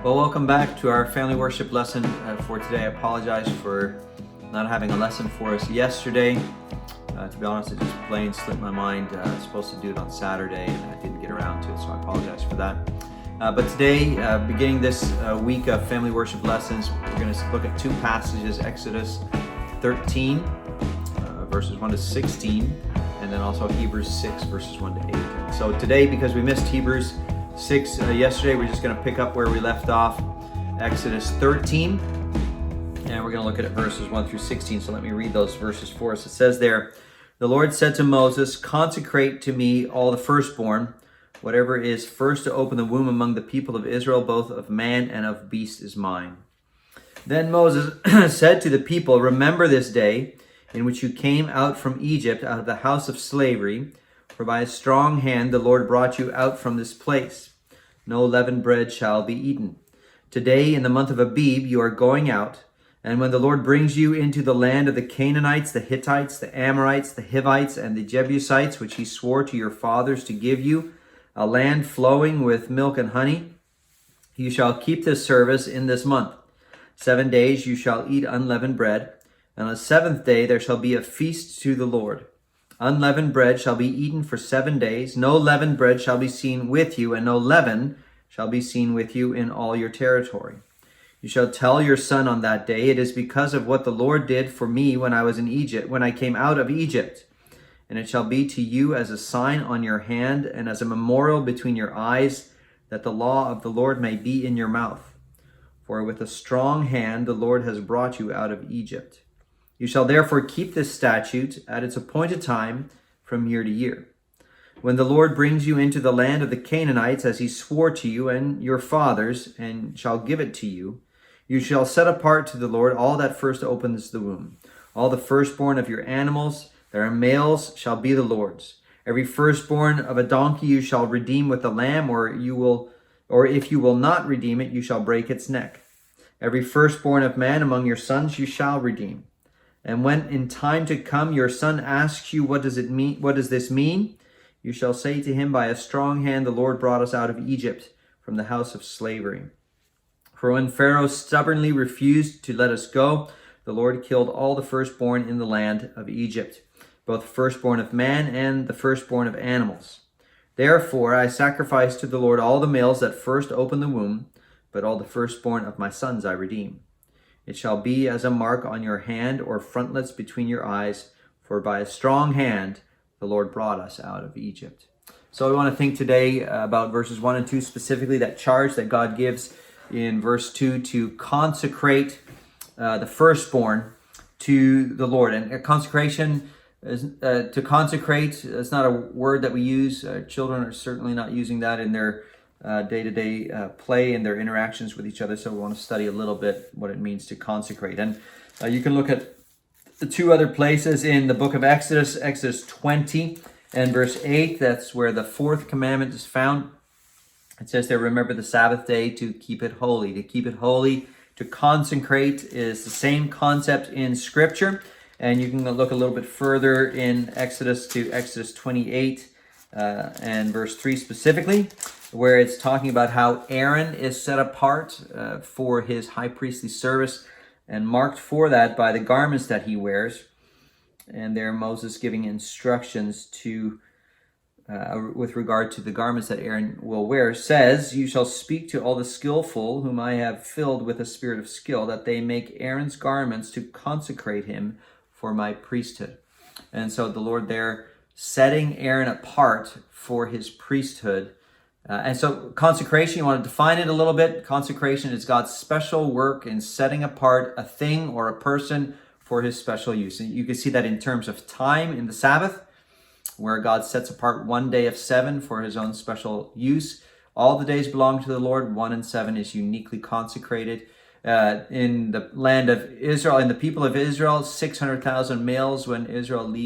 Well, welcome back to our family worship lesson for today. I apologize for not having a lesson for us yesterday. To be honest, it just plain slipped my mind. I was supposed to do it on Saturday and I didn't get around to it, so I apologize for that. But today, beginning this week of family worship lessons, we're going to look at two passages, Exodus 13, verses 1 to 16, and then also Hebrews 6, verses 1 to 8. So today, because we missed Hebrews 6 yesterday, we're just going to pick up where we left off, Exodus 13, and we're going to look at it verses 1 through 16. So let me read those verses for us. It says there, "The Lord said to Moses, 'Consecrate to me all the firstborn. Whatever is first to open the womb among the people of Israel, both of man and of beast, is mine.' Then Moses said to the people, 'Remember this day in which you came out from Egypt, out of the house of slavery, for by a strong hand the Lord brought you out from this place. No leavened bread shall be eaten. Today, in the month of Abib, you are going out, and when the Lord brings you into the land of the Canaanites, the Hittites, the Amorites, the Hivites, and the Jebusites, which he swore to your fathers to give you, a land flowing with milk and honey, you shall keep this service in this month. 7 days you shall eat unleavened bread, and on the seventh day there shall be a feast to the Lord. Unleavened bread shall be eaten for 7 days. No leavened bread shall be seen with you, and no leaven shall be seen with you in all your territory. You shall tell your son on that day, it is because of what the Lord did for me when I was in Egypt, when I came out of Egypt. And it shall be to you as a sign on your hand and as a memorial between your eyes, that the law of the Lord may be in your mouth. For with a strong hand the Lord has brought you out of Egypt. You shall therefore keep this statute at its appointed time from year to year. When the Lord brings you into the land of the Canaanites, as he swore to you and your fathers, and shall give it to you, you shall set apart to the Lord all that first opens the womb. All the firstborn of your animals that are males shall be the Lord's. Every firstborn of a donkey you shall redeem with a lamb, or if you will not redeem it, you shall break its neck. Every firstborn of man among your sons you shall redeem. And when in time to come your son asks you, what does it mean? What does this mean? You shall say to him, by a strong hand the Lord brought us out of Egypt, from the house of slavery. For when Pharaoh stubbornly refused to let us go, the Lord killed all the firstborn in the land of Egypt, both the firstborn of man and the firstborn of animals. Therefore I sacrifice to the Lord all the males that first open the womb, but all the firstborn of my sons I redeem. It shall be as a mark on your hand or frontlets between your eyes, for by a strong hand the Lord brought us out of Egypt." So we want to think today about verses 1 and 2, specifically that charge that God gives in verse 2 to consecrate the firstborn to the Lord. And consecration is to consecrate. It's not a word that we use. Children are certainly not using that in their day-to-day play and their interactions with each other. So we want to study a little bit what it means to consecrate. And you can look at the two other places in the book of Exodus, Exodus 20 and verse 8. That's where the fourth commandment is found. It says there, "Remember the Sabbath day to keep it holy." To keep it holy, to consecrate, is the same concept in Scripture. And you can look a little bit further in Exodus to Exodus 28 and verse 3 specifically, where it's talking about how Aaron is set apart for his high priestly service and marked for that by the garments that he wears. And there Moses giving instructions to with regard to the garments that Aaron will wear, says, "You shall speak to all the skillful whom I have filled with a spirit of skill, that they make Aaron's garments to consecrate him for my priesthood." And so the Lord there setting Aaron apart for his priesthood. And so consecration, you want to define it a little bit. Consecration is God's special work in setting apart a thing or a person for his special use. And you can see that in terms of time in the Sabbath, where God sets apart 1 day of 7 for his own special use. All the days belong to the Lord. 1 and 7 is uniquely consecrated. In the land of Israel, in the people of Israel, 600,000 males when Israel leaves